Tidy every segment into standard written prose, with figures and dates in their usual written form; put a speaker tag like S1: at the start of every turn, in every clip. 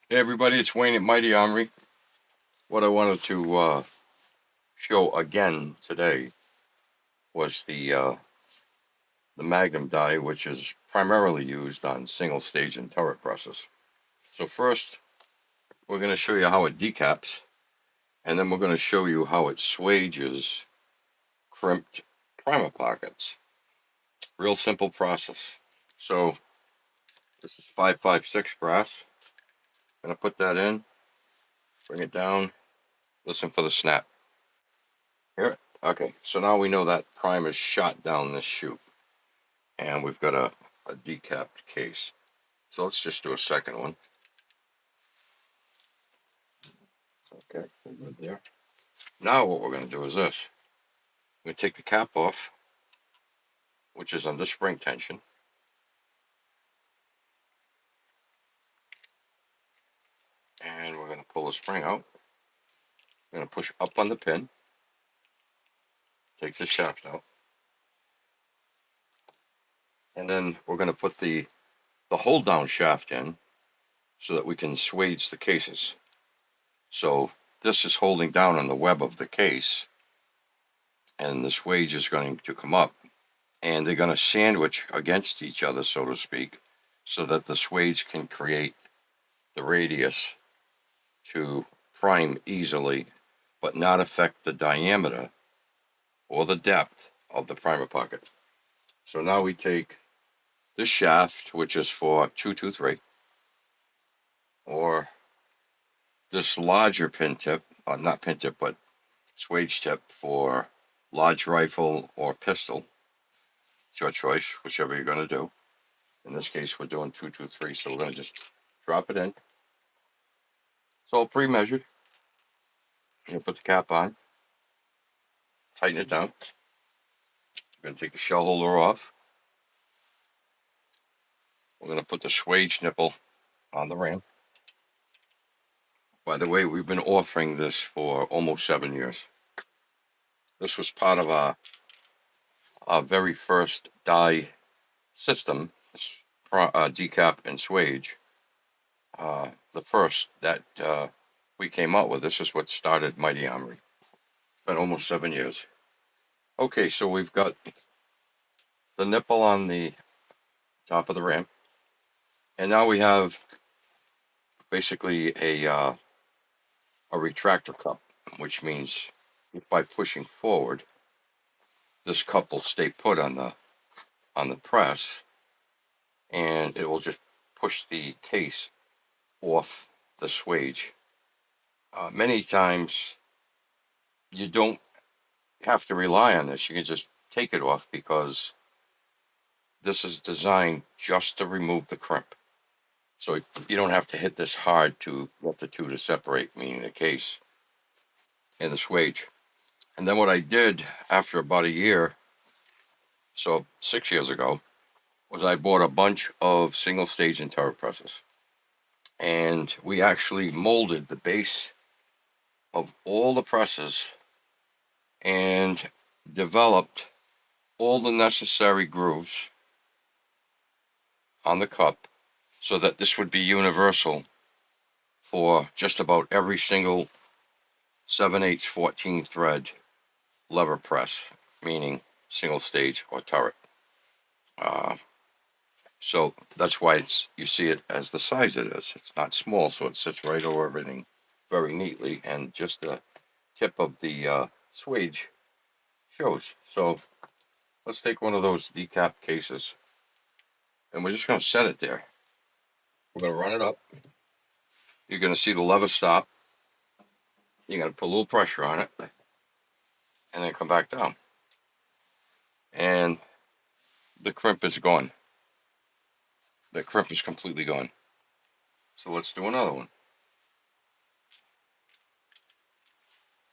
S1: Hey everybody, it's Wayne at Mighty Armory. What I wanted to show again today was the Magnum die, which is primarily used on single stage and turret presses. So first, we're going to show you how it decaps, and then we're going to show you how it swages crimped primer pockets. Real simple process. So this is 556 brass. I'm going to put that in, bring it down, listen for the snap. Here. Okay, so now we know that primer's shot down this chute, and we've got a decapped case. So let's just do a second one. Okay, we're good there. Now what we're going to do is this. We're going to take the cap off, which is under spring tension. And we're going to pull the spring out. We're going to push up on the pin. Take the shaft out. And then we're going to put the hold down shaft in so that we can swage the cases. So this is holding down on the web of the case, and the swage is going to come up, and they're going to sandwich against each other, so to speak, so that the swage can create the radius to prime easily, but not affect the diameter or the depth of the primer pocket. So now we take this shaft, which is for 223, or this larger pin tip, not pin tip, but swage tip for large rifle or pistol. It's your choice, whichever you're going to do. In this case, we're doing 223, so we're going to just drop it in. It's all pre-measured. You're going to put the cap on, tighten it down. We're going to take the shell holder off. We're going to put the swage nipple on the ram. By the way, we've been offering this for almost 7 years. This was part of our very first die system, decap and swage. The first that we came out with. This is what started Mighty Armory. It's been almost 7 years. Okay, so we've got the nipple on the top of the ram, and now we have basically a retractor cup, which means by pushing forward, this cup will stay put on the press, and it will just push the case off the swage. Many times you don't have to rely on this. You can just take it off because this is designed just to remove the crimp. So you don't have to hit this hard to get the two to separate, meaning the case and the swage. And then what I did after about a year, so 6 years ago, was I bought a bunch of single stage and turret presses. And we actually molded the base of all the presses and developed all the necessary grooves on the cup so that this would be universal for just about every single 7/8 14 thread lever press, meaning single stage or turret. So that's why you see it as the size it is. It's not small, so it sits right over everything very neatly, and just the tip of the swage shows. So let's take one of those decap cases, and we're just going to set it there. We're going to run it up. You're going to see the lever stop. You're going to put a little pressure on it, and then come back down. And the crimp is gone. The crimp is completely gone. So let's do another one.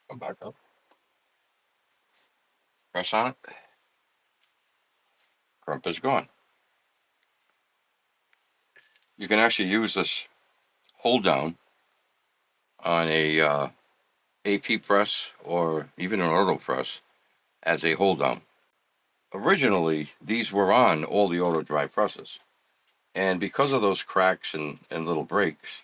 S1: Come back up. Press on it. Crimp is gone. You can actually use this hold down on a AP press or even an auto press as a hold down. Originally, these were on all the auto drive presses. And because of those cracks and little breaks,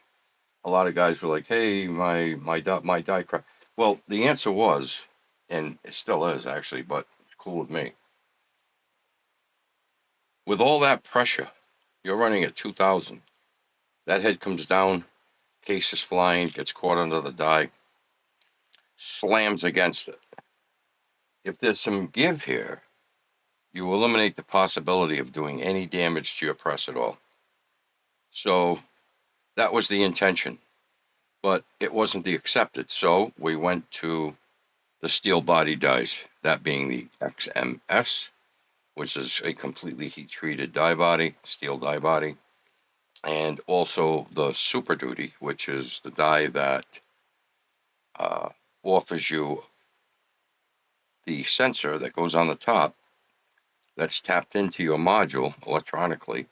S1: a lot of guys were like, "Hey, my die crack." Well, the answer was, and it still is actually, but it's cool with me. With all that pressure, you're running at 2,000. That head comes down, case is flying, gets caught under the die, slams against it. If there's some give here, you eliminate the possibility of doing any damage to your press at all. So that was the intention, but it wasn't the accepted. So we went to the steel body dies, that being the XMS, which is a completely heat treated die body, steel die body, and also the Super Duty, which is the die that uh, offers you the sensor that goes on the top that's tapped into your module electronically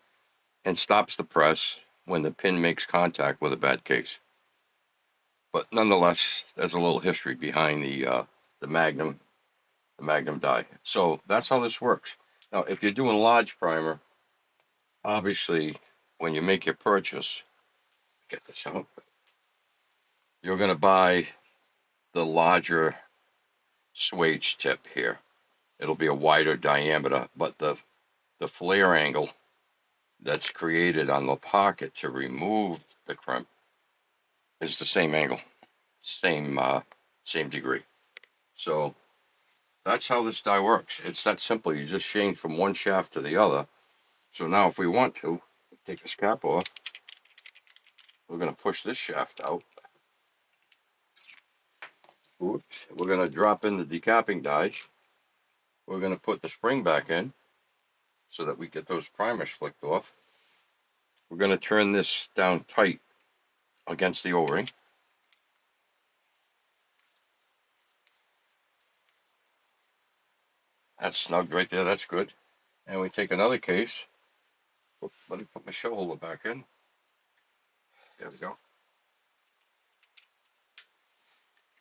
S1: and stops the press when the pin makes contact with a bad case. But nonetheless, there's a little history behind the Magnum, the Magnum die. So that's how this works. Now, if you're doing large primer, obviously, when you make your purchase, get this out, you're going to buy the larger Swage tip here. It'll be a wider diameter, but the flare angle that's created on the pocket to remove the crimp is the same angle, same degree. So that's how this die works. It's that simple. You just change from one shaft to the other. So now if we want to take this cap off, we're going to push this shaft out. Oops. We're going to drop in the decapping die. We're going to put the spring back in so that we get those primers flicked off. We're going to turn this down tight against the O-ring. That's snug right there. That's good. And we take another case. Let me put my show holder back in. There we go.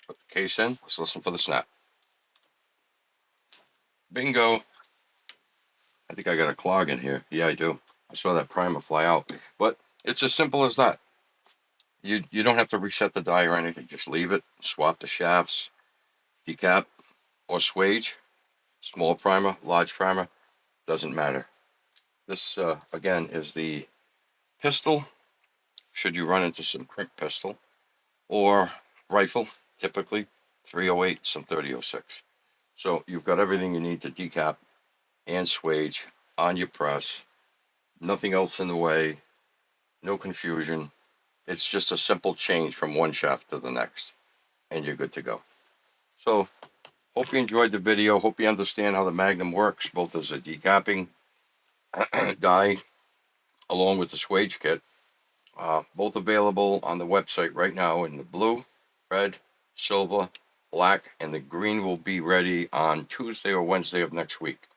S1: Put the case in. Let's listen for the snap. Bingo. I think I got a clog in here. Yeah, I do. I saw that primer fly out. But it's as simple as that. You don't have to reset the die or anything. Just leave it. Swap the shafts. Decap or swage. Small primer, large primer. Doesn't matter. This, again, is the pistol. Should you run into some crimp pistol. Or rifle, typically 308, some 3006. So you've got everything you need to decap and swage on your press. Nothing else in the way, no confusion. It's just a simple change from one shaft to the next, and you're good to go. So hope you enjoyed the video. Hope you understand how the Magnum works, both as a decapping die along with the swage kit. Both available on the website right now in the blue, red, silver, black, and the green will be ready on Tuesday or Wednesday of next week,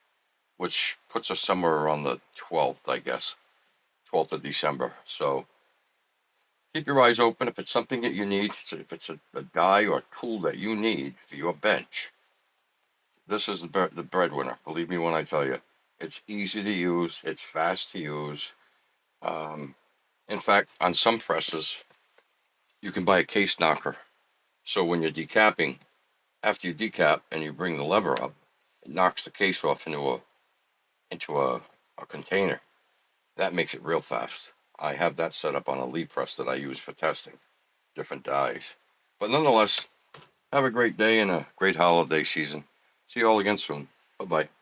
S1: which puts us somewhere around the 12th, I guess, 12th of December. So keep your eyes open. If it's something that you need, if it's a die or tool that you need for your bench, this is the breadwinner. Believe me when I tell you. It's easy to use. It's fast to use. Um, in fact, on some presses, you can buy a case knocker. So when you're decapping, after you decap and you bring the lever up, it knocks the case off into a container. That makes it real fast. I have that set up on a lead press that I use for testing different dies. But nonetheless, have a great day and a great holiday season. See you all again soon. Bye bye.